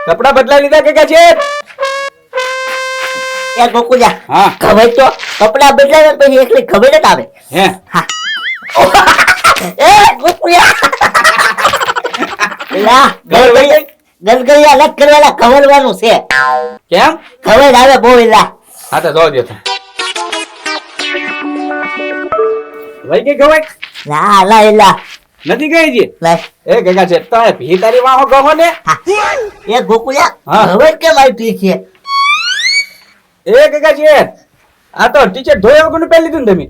કપડા બદલાઈ લીધા કે છે? એ ગોકુળા, હા ખબર તો કપડા બદલાવે પછી એકલી ખબર જ આવે. હે હા. એ ગોકુળા, લા ગલગલિયા અલગ કરવાના ખવડવાનું છે. કેમ? ખબર આવે બહુ લા. હા તો જોવા દે. વઈ ગઈ ગવાય? ના લા એલા નથી ગઈ જી? લા. એ ગગા છે તો ભી તારી વાહો ગહો ને. એ ગોકુળા, હા. ખબર કેમ આવી છે? એ ગગા છે આ તો ટીચર ધોયા વગરનું પહેરી લીધું ને તમે.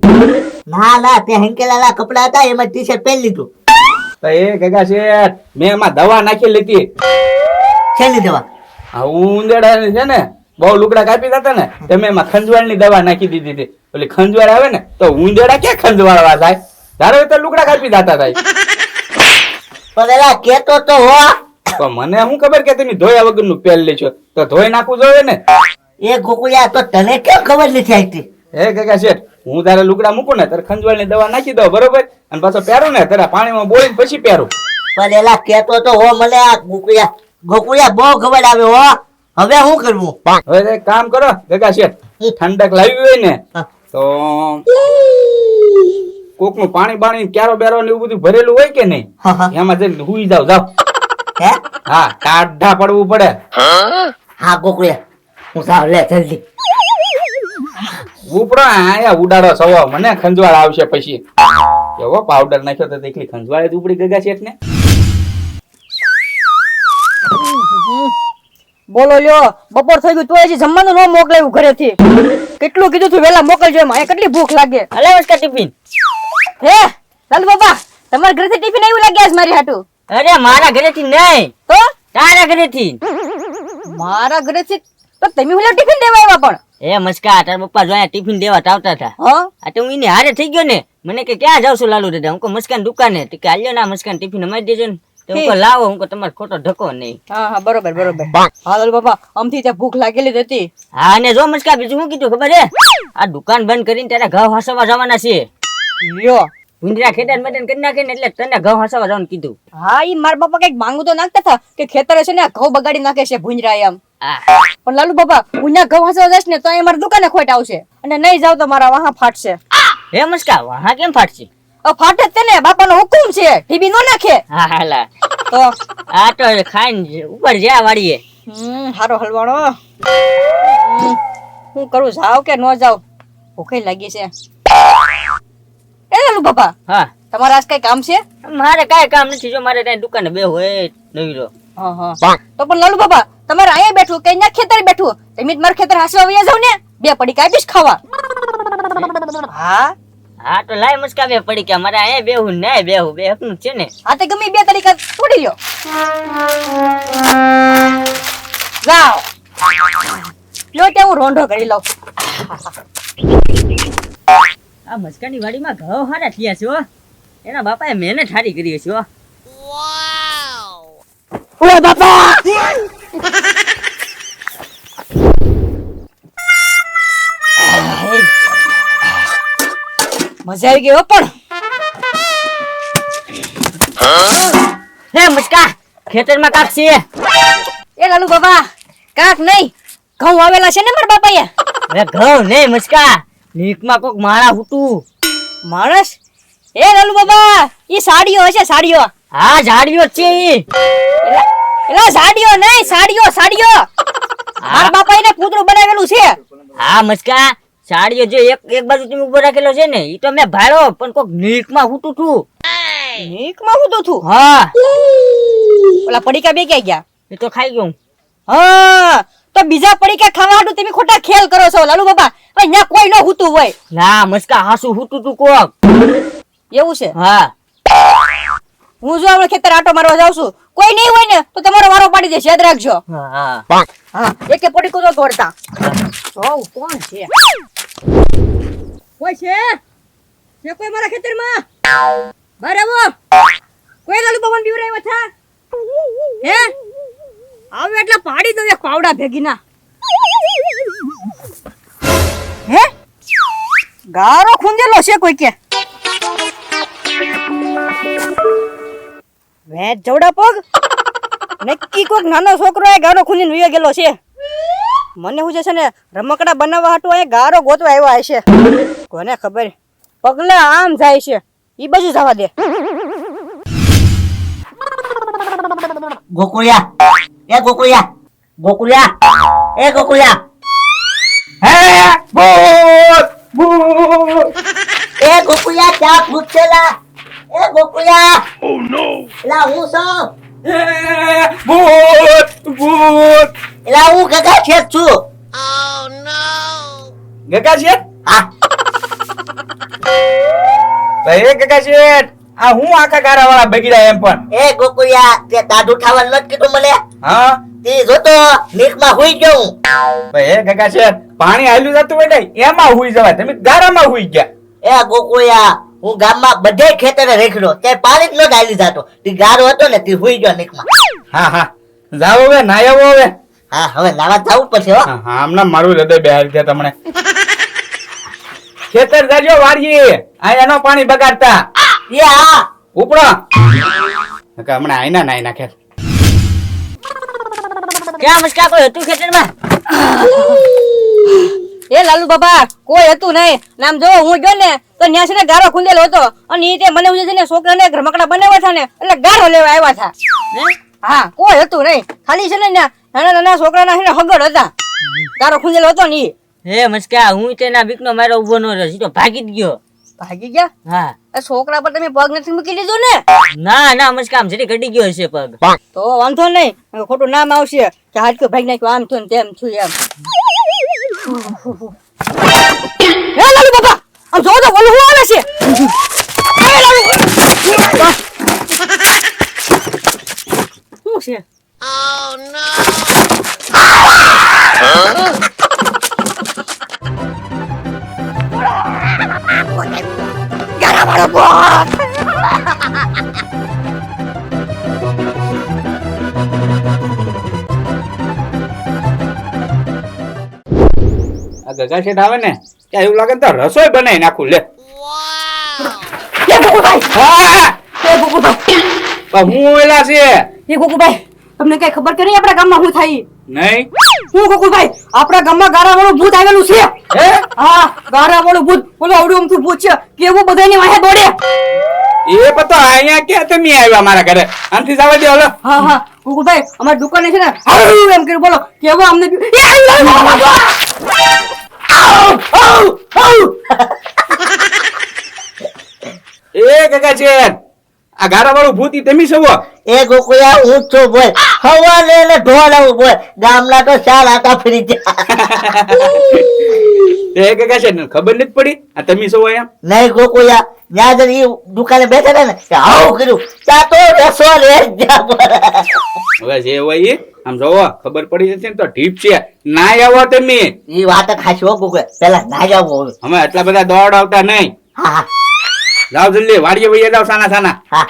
ના ના તે હંકેલા કપડા હતા એમાં ટી-શર્ટ પહેરી લીધું. તો એ ગગા છે મેં એમાં દવા નાખી લીધી. છેલ્લી દવા. આ ઉંદેડા છે ને બહુ લુગડા કાપી દેતા ને તમે એમાં ખંજવાળની દવા નાખી દીધી હતી. ઓલી ખંજવાળ આવે ને તો ઉંદેડા ક્યાં ખંજવાળવા થાય? તારે તો લુગડા કાપી દેતા થાય. પણ એલા કેતો તો હો. તો મને શું ખબર કે તમે ધોયા વગરનું પહેરી લેશો? તો ધોઈ નાખવું જોઈએ ને. એ ગોકુળિયા તો તને કેમ ખબર નથી આવતી? હે ગગા શેઠ, હું તારે લુગડા મૂકું ને તારે ખંજવાળની દવા નાખી દઉં બરોબર, અને પાછો પહેરું ને તારા પાણીમાં બોળીને પછી પહેરું. પણ એલા કેતો તો હો મને આ ગોકુળિયા. ગોકુળિયા બહુ ખબર આવે હો. હવે શું કરવું? હવે એક કામ કરો ગગા શેઠ, ઠંડક લાવી હોય ને હા. તો કોકનું પાણી બાણી ક્યારો બેરો ને એવું બધું ભરેલું હોય કે નહીં, હા, હા. એમાં જઈને હુઈ જાવ જાવ. હે? હા કાઢા પડવું પડે. હા ગોકુળિયા, હું જાઉં લે જલ્દી. ઉપડો આયા ઉડાડો સવો, મને ખંજવાળ આવશે પછી. એવો પાવડર નાખ્યો તો એકલી ખંજવાળ જ ઉપડી ગગા શેઠ ને. બોલો લ્યો, બપોર થઈ ગયું તો હજી જમવાનું ન મોકલાયું ઘરેથી. કેટલું કીધું તું વેલા મોકલજો, એમાં અહીંયા કેટલી ભૂખ લાગે. હલે વસ્કા ટિફિન. હે લાલુ બાબા, તમારા ઘરેથી ટિફિન આવ્યું લાગે આજ મારી હાટુ? અરે મારા ઘરેથી નહીં, તો તારા ઘરેથી. મારા ઘરેથી તો તમે હું ટિફિન દેવા આવ્યા પણ? એ મસ્કા, તારા પપ્પા જો અહીંયા ટિફિન દેવા આવતા હતા. હા આ તો હું એની હારે થઈ ગયો ને. મને કે ક્યાં જાવ છું લાલુ દાદા? હું કહું મસ્કાન દુકાને. તો કે હાલ્યો ના મસ્કાન ટિફિન અમારી દેજો ને. તો હું કહું લાવો, હું કહું તમારે ખોટો ઢકો નહીં. હા હા બરોબર બરોબર. હા લાલુ બાબા, આમથી ત્યાં ભૂખ લાગેલી જ હતી. હા અને જો મસ્કા બીજું શું કીધું ખબર હે? આ દુકાન બંધ કરીને તારા ઘઉં હાસવા જવાના છે. લ્યો. ભૂંજરા ખેતર મેદાન કરી નાખે ને એટલે તને ઘઉં હાસવા જવાનું કીધું. હા ઈ મારા બાપા કઈક માંગુ તો નાખતા હતા કે ખેતરે છે ને ઘઉં બગાડી નાખે છે ભૂંજરા એમ. આ પણ લાલુ બાબા, હું ત્યાં ઘઉં હાસવા જઈશ ને તો અહીંયા મારી દુકાને ખોટ આવશે, અને નહીં જાવ તો મારા વાહા ફાટશે. હે મસ્કા, વાહ કેમ ફાટશે? ફાટે જ તેને, બાપાનો હુકુમ છે, ટીબી નો નાખે. હા હાલા, તો આ તો ખાઈને ઉપર જ્યાં વાળીએ. હારો હલવાણો. હું કરું, જાવ કે ન જાવ? ભૂખે લાગી છે. એ લાલુ બાપા, હા તમારા આજ કઈ કામ છે? મારે કાંઈ કામ નથી, જો મારે ત્યાં દુકાને બે હોય નવીરો. હા હા. તો પણ લાલુ બાપા, તમારે અહીંયા બેઠું કે અહીંયા ખેતર બેઠું? તમે જ મારા ખેતર હાસવા વયા જાવ ને, બે પડી કાપીશ ખાવા. હા હા તો લાય મસ્કા બે પડી કે મારે અહીંયા બેહું ને બેહું બે હકનું છે ને. આ તે ગમે બે તરીકા તોડી લ્યો. જાઓ લ્યો, ત્યાં હું રોંઢો કરી લઉં. આ મસ્કાની વાડીમાં ઘઉં હારા થયા છે હો. એના બાપાએ મહેનત હારી કરી છે હો. ઓય બાપા, મજા આવી ગઈ હો. પણ હે મસ્કા, ખેતરમાં કાક છે. એ લાલુ બાબા, કાક નહીં, ઘઉં આવેલા છે ને મારા બાપાએ. હવે ઘઉં નહીં મસ્કા, નીકમાં કોક માળા હુતું. માણસ? એ લાલુ બાબા, ઈ સાડીઓ હશે, સાડીઓ. હા ઝાડીઓ છે ઈ. એલા સાડીઓ નહીં, સાડીઓ સાડીઓ. મારા બાપાએ ને પૂતળું બનાવેલું છે. હા મસ્કા, સાડીઓ જે એક બાજુ તમે ઉભો રાખેલો છે ને ઈ તો મેં ભાળ્યો, પણ કોક નીકમાં હુતું તું. નીકમાં હું તો છું. હા ઓલા પડીકા બે ક્યાં ગયા? એ તો ખાઈ ગયો. હા, તો બીજા પડીકા ખાવા હાટુ તમે ખોટા ખેલ કરો છો લાલુ બાબા. અહીંયા કોઈ ન હુતું હોય. ના મસ્કા, હાસુ હુતું તું કોક. એવું છે? હા હું જો આપણે ખેતર આટો મારવા જાઉં છું, કોઈ નહીં હોય ને તો તમારો વારો પાડી દેશે, યાદ રાખજો. હા હા, એકે પડીકો તો તોડતા. જોઉં કોણ છે? કોઈ છે? છે કોઈ મારા ખેતરમાં? બહાર આવો. કોઈ લાલુ બાબાને બીવરાવ્યા થા? હે? આવે એટલે પાડી દો એક પાવડા ભેગીના. હે? ગારો ખૂંદેલો છે કોઈ કે? વેચ જવડા પગ? નક્કી કોક નાનો છોકરો એ ગારો ખૂંદીને વયો ગયેલો છે. મને શું છે ને રમકડા બનાવવા હાટુ એ ગારો ગોતવા આવ્યા હશે. કોને ખબર પગલા આમ જાય છે ઈ બાજુ જવા દે. ગોકુળિયા ગોકુળિયા એ ગોકુળિયા હે ભૂત ભૂત એ ગોકુળિયા ક્યાં ભૂત છે લા? એ ગોકુળિયા લા હું છું હે ભૂત ભૂત લા હું ગગા છે છું. ગગા શેઠ હા ભાઈ ગગા શેઠ આ હું આખા ગારા વાળા બગડ્યા એમ પણ એ ગોકુળિયા તે દાઢું ઠાવાનું નથી કીધું મને? હા તે જોતો નીકમાં હુઈ ગયો હું. ભાઈ ગગા શેઠ પાણી હાલ્યું જતું હોય ને એમાં હુઈ જવાય તમે ગારામાં હુઈ ગયા. એ ગોકુળિયા હું ગામમાં બધે ખેતરે રેખડો તે પાણી જ ન ડાલી જાતો તે ગારો હતો ને તે હુઈ ગયો નીકમાં. હા હા જાવ હવે નાય આવો હવે. હા હવે નાવા જવું પડશે હો. હા હા હમણાં મારું હૃદય બેહાર છે તમને ખેતર જાજો વાળીએ આ એનો પાણી બગાડતા એ હા ઉપડો નકર હમણાં આઈના નાઈ નાખે. ક્યાં મસ્કા કોઈ હતું ખેતરમાં? એ લાલુ બાબા કોઈ હતું નહીં. નામ જો હું ગયો ને તો ન્યા છે ને ગારો ખૂંદેલો હતો અને ઈ તે મને છે ને છોકરાને રમકડા બનાવ્યા હતા ને એટલે ગારો લેવા આવ્યા હતા. હા કોઈ હતું નહીં ખાલી છે ને ન્યા નાના નાના છોકરાના છે ને હગડ હતા ગારો ખૂંદેલો હતો ને ઈ. હે મસ્કા હું તેના બીકનો મારો ઉભો ન રહ્યો સીધો ભાગી જ ગયો. ભાગી ગયા? હા એ છોકરા પર તમે પગ નથી મૂકી દીધો ને? ના ના મસ્કા આમ જરી ઘડી ગયો હશે પગ. તો વાંધો નહીં ખોટું નામ આવશે કે હાડકું ભાગી નાખ્યું આમ થયું ને તેમ થયું એમ. હે લાલુ બાબા આમ જોવો તો ઓલું શું આવે છે? હે લાલુ શું છે? ગારાવાળો બોટ. આ ગગા શેઠ આવે ને ત્યાં એવું લાગે ને તો રસોઈ બનાવી નાખું લે. એ ગોકુભાઈ હા એ ગોકુભાઈ પણ હું એલા છે એ ગોકુભાઈ તમને કઈ ખબર કે નહીં આપણા ગામમાં શું થાય? નહીં હું ગોકુભાઈ આપણા ગામમાં ગારાવાળું ભૂત આવેલું છે. હે હા ગારાવાળું ભૂત બોલો આવડું અમથું ભૂત છે કેવું બધાની વાહે દોડે. એ પતો અહીંયા ક્યાં તમે આવ્યા મારા ઘરે આનથી જવા દે હલો. હા હા ગોકુભાઈ અમારી દુકાને છે ને હાઉ એમ કરી બોલો કેવો અમને એ એ ગગા શેઠ આ ગારા વાળું ભૂત ઈ તમે સવો. એ ગોકુળિયા હું જ છું બોલ હવાને ને ઢોલ આવું બોલ ગામના તો ચાર આટા ફરી ગયા. એ ગગા શેઠ ખબર નથી પડી આ તમે સવો એમ. નહીં ગોકુળિયા ત્યાં જઈને ઈ દુકાને બેઠા હતા ને કે આવું કર્યું ત્યાં તો રસો રે હવે જે હોય એ આમ જોવો ખબર પડી જશે ને તો ઠીક છે ના આવો તમે. ઈ વાત જ ખાસી હો ગોકુળિયા પેલા ના જાવ અમે એટલા બધા દોડાવતા નહીં. હા હા જાઓ જલ્દી વાડીએ વહીએ જાઓ સાના સાના. હા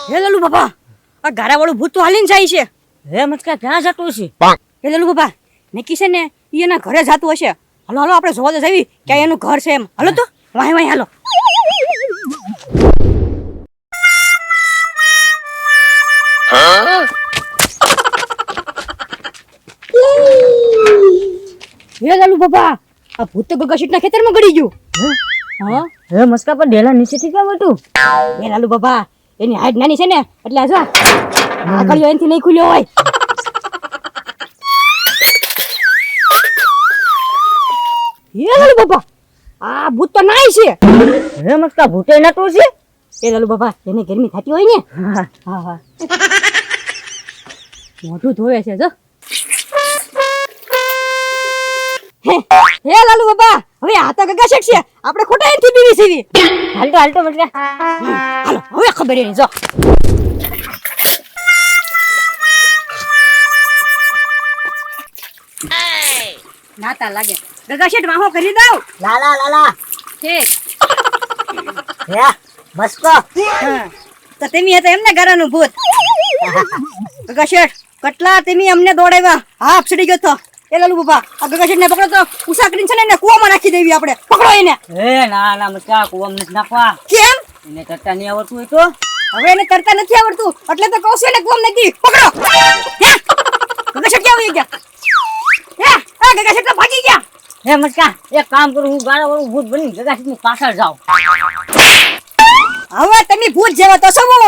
હે લાલુ બાબા આ ગારાવાળું ભૂત તો હાલીને જાય છે. હે મસ્કા ક્યાં જતું છે? હે લાલુ બાબા નક્કી છે ને ઈ એના ઘરે જાતું હશે. હાલો હાલો આપણે જોવા તો જઈએ ક્યાં એનું ઘર છે એમ. હાલો તો વાહી વાહી હાલો. હે લાલુ બાબા આ ભૂત તો ગગા શેઠના ખેતરમાં ગળી ગયું. હા હે મસ્કા પર ઢેલા નીચેથી કેમ હતું? હે લાલુ બાબા એની હાઈટ નાની છે ને એટલે આ જો આ કળિયો એનથી નહીં ખુલ્યો હોય. હે લાલુ બાબા આ ભૂત તો નાય છે. હે મસ્કા ભૂતે નતું છે? એ લાલુ બાબા એને ગરમી થતી હોય ને હા હા મોઢું ધોવે છે જો. હે લાલુ બાબા હવે આ તો ગગા શેઠ છે આપણે ખોટા એનથી બીવી સીવી. હાલતો મસ્કા. હાલો હવે ખબર એની જો. નાતા લાગે ગગા શેઠ વાહો કરી દઉં. લાલા લાલા ઠીક હે મસ્કો હા તો તમે હતા એમને ગારાનું ભૂત. ગગા શેઠ કેટલા તમે અમને દોડાવ્યા હાફ ચડી ગયો તો એ લાલુ બાપા આ ગગા શેઠને પકડો તો ઉષા કરીને છે ને એને કૂવામાં નાખી દેવી આપણે પકડો એને એ ના ના મસ્કા કુવામ નથી નાખવા કેમ એને તરતા નહીં આવડતું હોય તો હવે એને તરતા નથી આવડતું એટલે તો કહું છું એને કૂવામાં નાખી પકડો ગગા શેઠ ક્યાં વહી ગયા આ ગગા શેઠ તો ભાગી ગયા હે મસ્કા એક કામ કરું હું ગાળા વાળું ભૂત બની ગગા ની પાછળ જાઉં હવે તમે ભૂત જેવા તો સવો